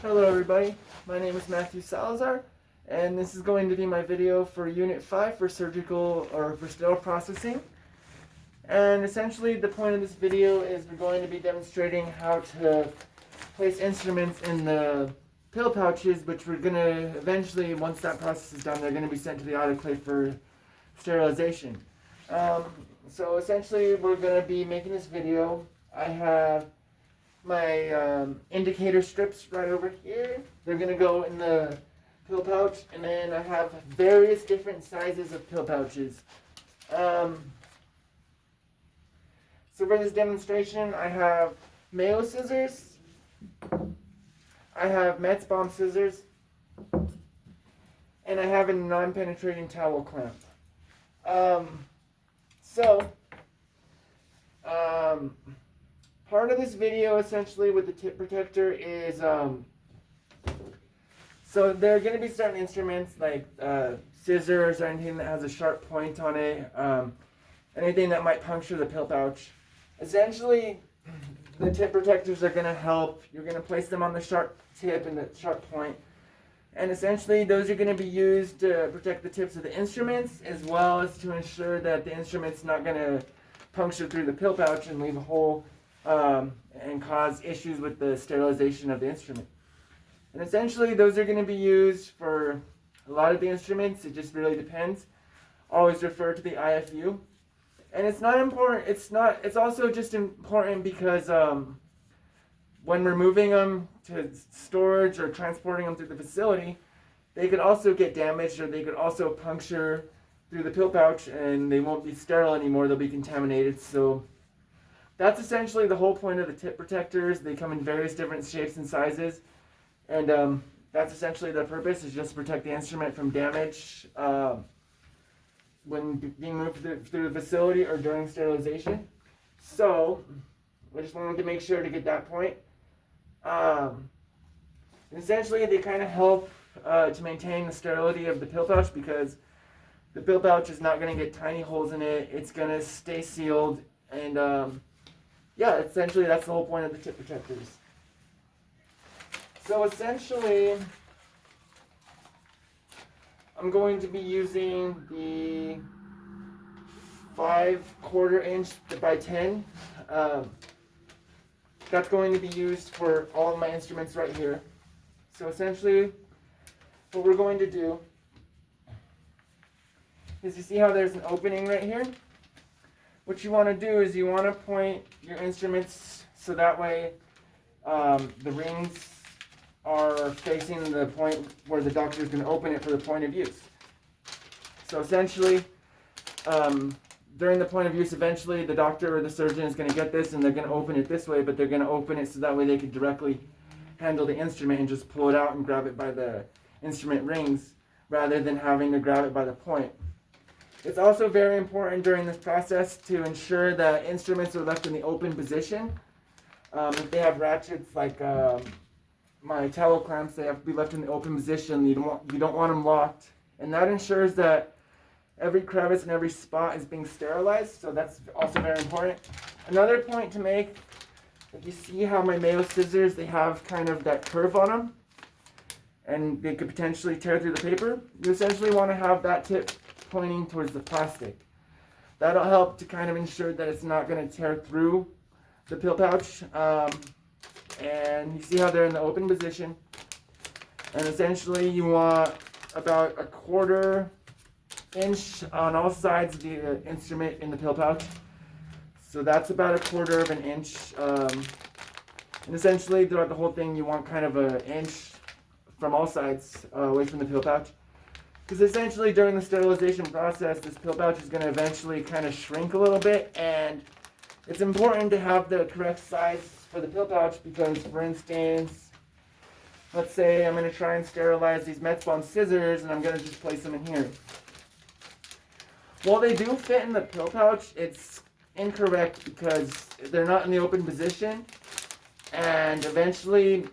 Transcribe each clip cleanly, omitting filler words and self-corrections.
Hello everybody, my name is Matthew Salazar, and this is going to be my video for Unit 5 for surgical or for sterile processing. And essentially the point of this video is we're going to be demonstrating how to place instruments in the pill pouches, which we're going to eventually, once that process is done, they're going to be sent to the autoclave for sterilization. So essentially we're going to be making this video. I have my indicator strips right over here. They're going to go in the pill pouch, and then I have various different sizes of pill pouches. So for this demonstration, I have Mayo scissors, I have Metz Bomb scissors, and I have a non-penetrating towel clamp. Part of this video essentially with the tip protector is, so there are going to be certain instruments like scissors or anything that has a sharp point on it, anything that might puncture the pill pouch. Essentially, the tip protectors are going to help. You're going to place them on the sharp tip and the sharp point. And essentially, those are going to be used to protect the tips of the instruments, as well as to ensure that the instrument's not going to puncture through the pill pouch and leave a hole and cause issues with the sterilization of the instrument. And essentially, those are going to be used for a lot of the instruments. It just really depends. Always refer to the IFU. And it's not important. It's also just important because when we're moving them to storage or transporting them through the facility, they could also get damaged, or they could also puncture through the pill pouch, and they won't be sterile anymore. They'll be contaminated. So that's essentially the whole point of the tip protectors. They come in various different shapes and sizes, and that's essentially the purpose, is just to protect the instrument from damage when being moved through the facility or during sterilization. So I just wanted to make sure to get that point. Essentially, they kind of help to maintain the sterility of the pill pouch, because the pill pouch is not going to get tiny holes in it. It's going to stay sealed, and yeah, essentially that's the whole point of the tip protectors. So essentially, I'm going to be using the 5/4 inch by 10. That's going to be used for all of my instruments right here. So essentially, what we're going to do is, you see how there's an opening right here? What you want to do is you want to point your instruments so that way the rings are facing the point where the doctor is going to open it for the point of use. So essentially, during the point of use, eventually the doctor or the surgeon is going to get this, and they're going to open it this way, but they're going to open it so that way they can directly handle the instrument and just pull it out and grab it by the instrument rings, rather than having to grab it by the point. It's also very important during this process to ensure that instruments are left in the open position. If they have ratchets like my towel clamps, they have to be left in the open position. You don't want them locked, and that ensures that every crevice and every spot is being sterilized. So that's also very important. Another point to make, if you see how my Mayo scissors, they have kind of that curve on them, and they could potentially tear through the paper. You essentially want to have that tip pointing towards the plastic. That'll help to kind of ensure that it's not going to tear through the pill pouch. And you see how they're in the open position. And essentially you want about 1/4 inch on all sides of the instrument in the pill pouch. So that's about 1/4 inch. And essentially throughout the whole thing you want kind of 1 inch from all sides away from the pill pouch. Because essentially during the sterilization process, this pill pouch is going to eventually kind of shrink a little bit, and it's important to have the correct size for the pill pouch, because, for instance, let's say I'm going to try and sterilize these Metz Bomb scissors, and I'm going to just place them in here. While they do fit in the pill pouch, it's incorrect because they're not in the open position, and eventually,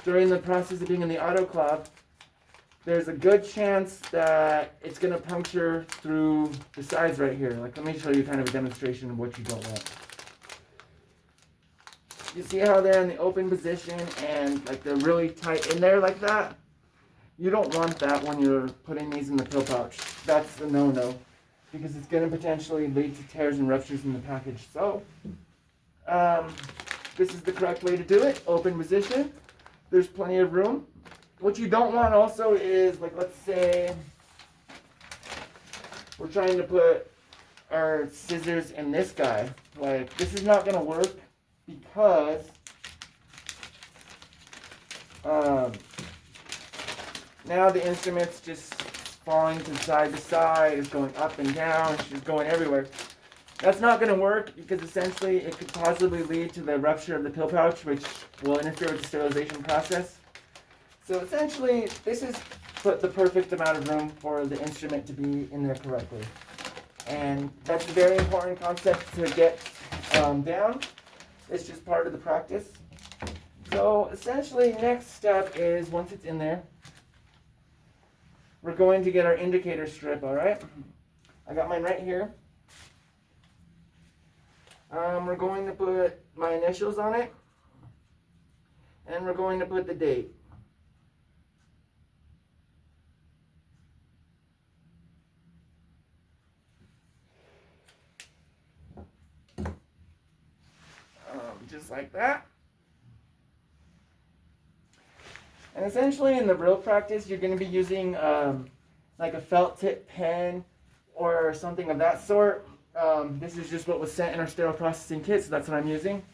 during the process of being in the autoclave, there's a good chance that it's going to puncture through the sides right here. Like, let me show you kind of a demonstration of what you don't want. You see how they're in the open position and like they're really tight in there like that? You don't want that when you're putting these in the pill pouch. That's a no-no because it's going to potentially lead to tears and ruptures in the package. So, this is the correct way to do it. Open position. There's plenty of room. What you don't want also is, like, let's say we're trying to put our scissors in this guy. Like, this is not going to work because now the instrument's just falling to side, it's going up and down, it's just going everywhere. That's not going to work because essentially it could possibly lead to the rupture of the pill pouch, which will interfere with the sterilization process. So essentially, this is the perfect amount of room for the instrument to be in there correctly. And that's a very important concept to get down. It's just part of the practice. So essentially, next step is once it's in there, we're going to get our indicator strip, all right? I got mine right here. We're going to put my initials on it, and we're going to put the date. Just like that. And essentially in the real practice, you're going to be using like a felt tip pen or something of that sort. This is just what was sent in our sterile processing kit, so that's what I'm using.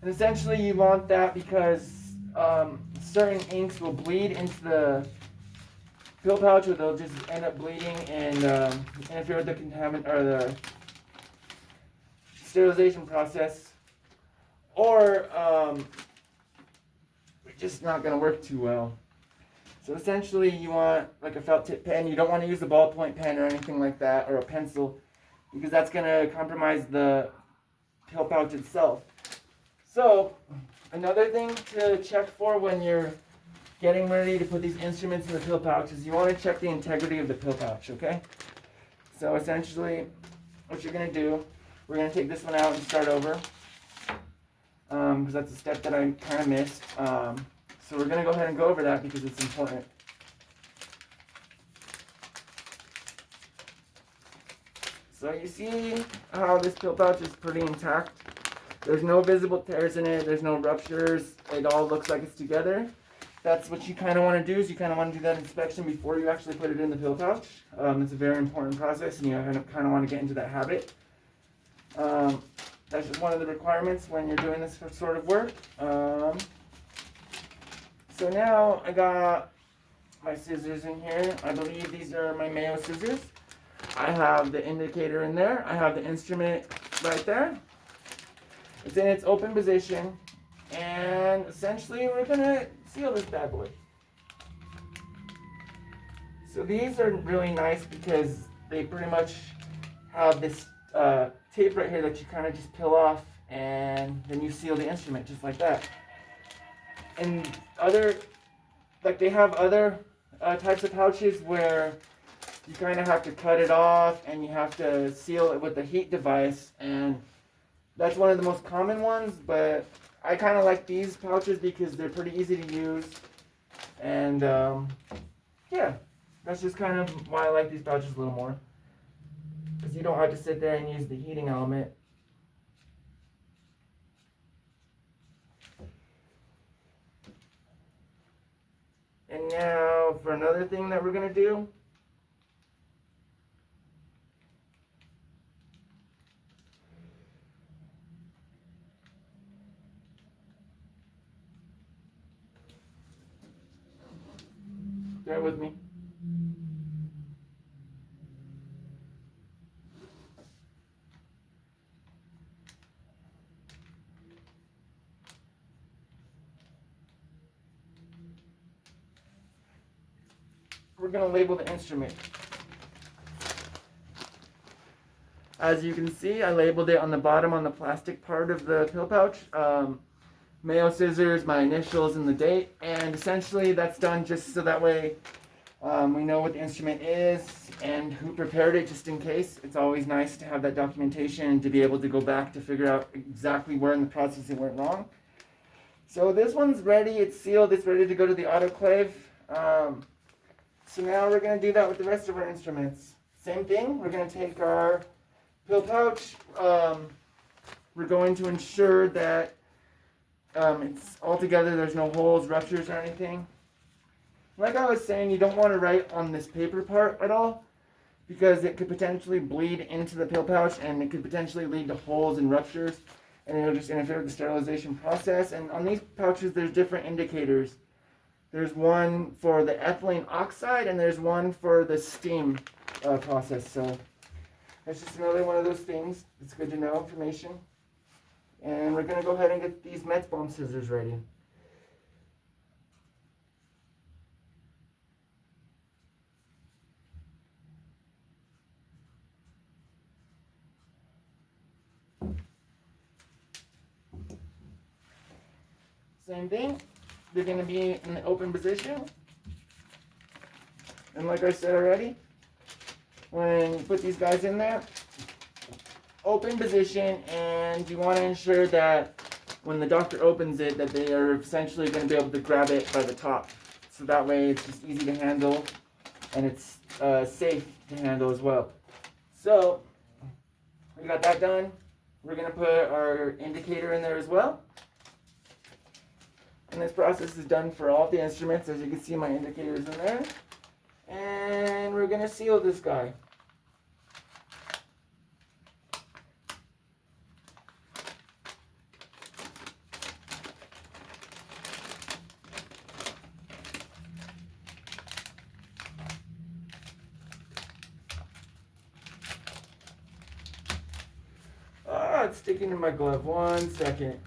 And essentially you want that because certain inks will bleed into the pill pouch, or they'll just end up bleeding and interfere with the contaminant or the sterilization process. Or it's just not going to work too well. So essentially you want like a felt tip pen. You don't want to use a ballpoint pen or anything like that, or a pencil, because that's going to compromise the pill pouch itself. So another thing to check for when you're getting ready to put these instruments in the pill pouch is you want to check the integrity of the pill pouch, okay? So essentially what you're going to do, we're going to take this one out and start over. Because that's a step that I kind of missed. So we're going to go ahead and go over that because it's important. So you see how this pill pouch is pretty intact. There's no visible tears in it. There's no ruptures. It all looks like it's together. That's what you kind of want to do, is you kind of want to do that inspection before you actually put it in the pill pouch. It's a very important process, and you kind of want to get into that habit. That's just one of the requirements when you're doing this sort of work. So now I got my scissors in here. I believe these are my Mayo scissors. I have the indicator in there. I have the instrument right there. It's in its open position. And essentially we're going to seal this bad boy. So these are really nice because they pretty much have this tape right here that you kind of just peel off, and then you seal the instrument just like that. And they have other types of pouches where you kind of have to cut it off and you have to seal it with a heat device, and that's one of the most common ones, but I kind of like these pouches because they're pretty easy to use, and yeah, that's just kind of why I like these pouches a little more. Because you don't have to sit there and use the heating element. And now for another thing that we're going to do. Bear with me. We're going to label the instrument. As you can see, I labeled it on the bottom on the plastic part of the pill pouch. Mayo scissors, my initials, and the date. And essentially that's done just so that way we know what the instrument is and who prepared it, just in case. It's always nice to have that documentation and to be able to go back to figure out exactly where in the process it went wrong. So this one's ready, it's sealed, it's ready to go to the autoclave. So now we're going to do that with the rest of our instruments. Same thing, we're going to take our pill pouch. We're going to ensure that it's all together, there's no holes, ruptures, or anything. Like I was saying, you don't want to write on this paper part at all, because it could potentially bleed into the pill pouch and it could potentially lead to holes and ruptures, and it'll just interfere with the sterilization process. And on these pouches, there's different indicators. There's one for the ethylene oxide and there's one for the steam process. So that's just another one of those things. It's good to know information. And we're going to go ahead and get these Metzbohm scissors ready. Same thing. They're going to be in the open position. And like I said already, when you put these guys in there, open position, and you want to ensure that when the doctor opens it, that they are essentially going to be able to grab it by the top. So that way it's just easy to handle, and it's safe to handle as well. So we got that done. We're going to put our indicator in there as well. And this process is done for all the instruments. As you can see, my indicator is in there. And we're going to seal this guy. Ah, it's sticking to my glove. 1 second.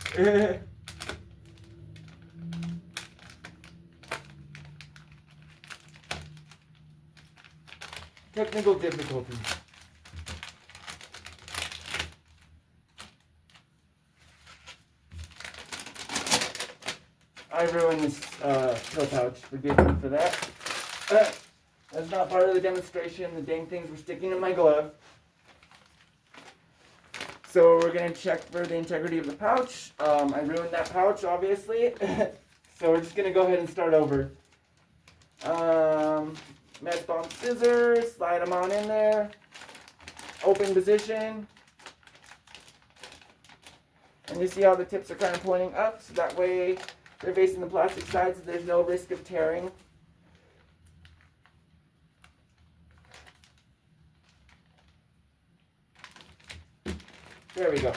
Technical difficulties. I ruined this pill pouch. Forgive me for that. That's not part of the demonstration. The dang things were sticking to my glove. So we're going to check for the integrity of the pouch. I ruined that pouch, obviously. So we're just going to go ahead and start over. Metzbohm scissors, slide them on in there. Open position. And you see how the tips are kind of pointing up, so that way they're facing the plastic side, so there's no risk of tearing. There we go.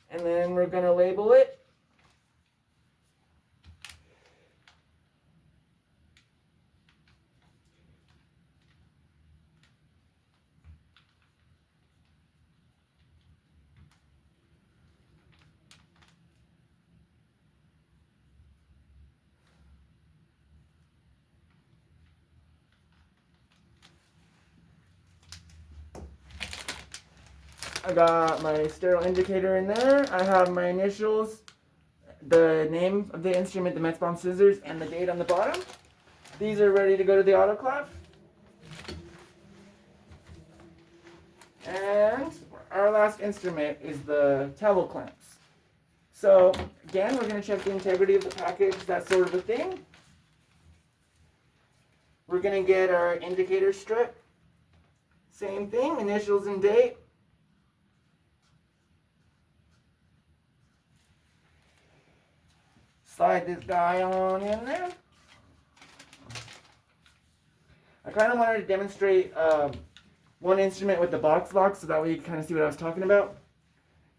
And then we're going to label it. I got my sterile indicator in there. I have my initials, the name of the instrument, the Metzbohm scissors, and the date on the bottom. These are ready to go to the autoclave. And our last instrument is the towel clamps. So again, we're going to check the integrity of the package, that sort of a thing. We're going to get our indicator strip. Same thing, initials and date. Slide this guy on in there. I kind of wanted to demonstrate one instrument with the box lock, so that way you can kind of see what I was talking about.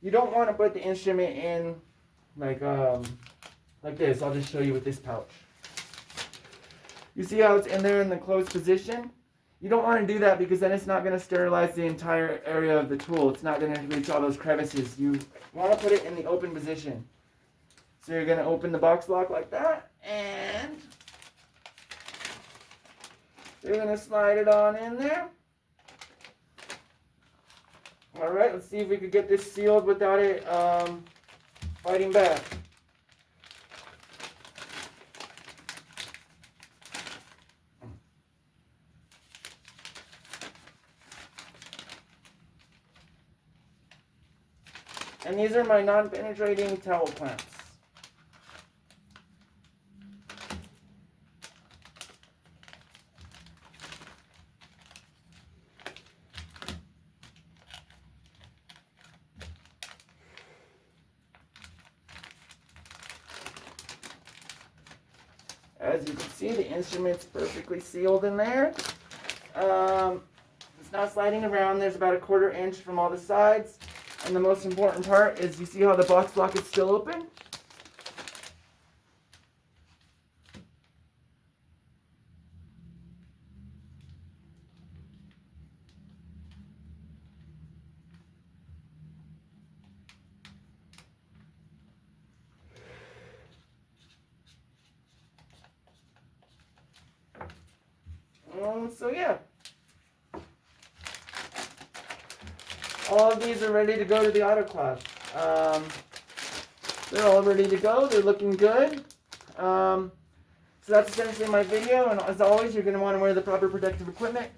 You don't want to put the instrument in like this. I'll just show you with this pouch. You see how it's in there in the closed position? You don't want to do that because then it's not going to sterilize the entire area of the tool. It's not going to reach all those crevices. You want to put it in the open position. So you're going to open the box lock like that, and you're going to slide it on in there. Alright, let's see if we could get this sealed without it fighting back. And these are my non-penetrating towel clamps. As you can see, the instrument's perfectly sealed in there. It's not sliding around. There's about a 1/4 inch from all the sides. And the most important part is you see how the box lock is still open? So yeah. All of these are ready to go to the autoclave. They're all ready to go. They're looking good. So that's essentially my video. And as always, you're going to want to wear the proper protective equipment.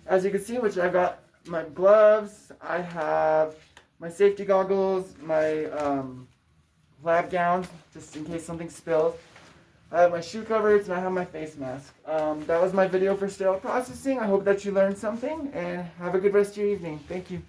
As you can see, which I've got my gloves. I have my safety goggles, my lab gowns, just in case something spills. I have my shoe covers and I have my face mask. That was my video for sterile processing. I hope that you learned something and have a good rest of your evening. Thank you.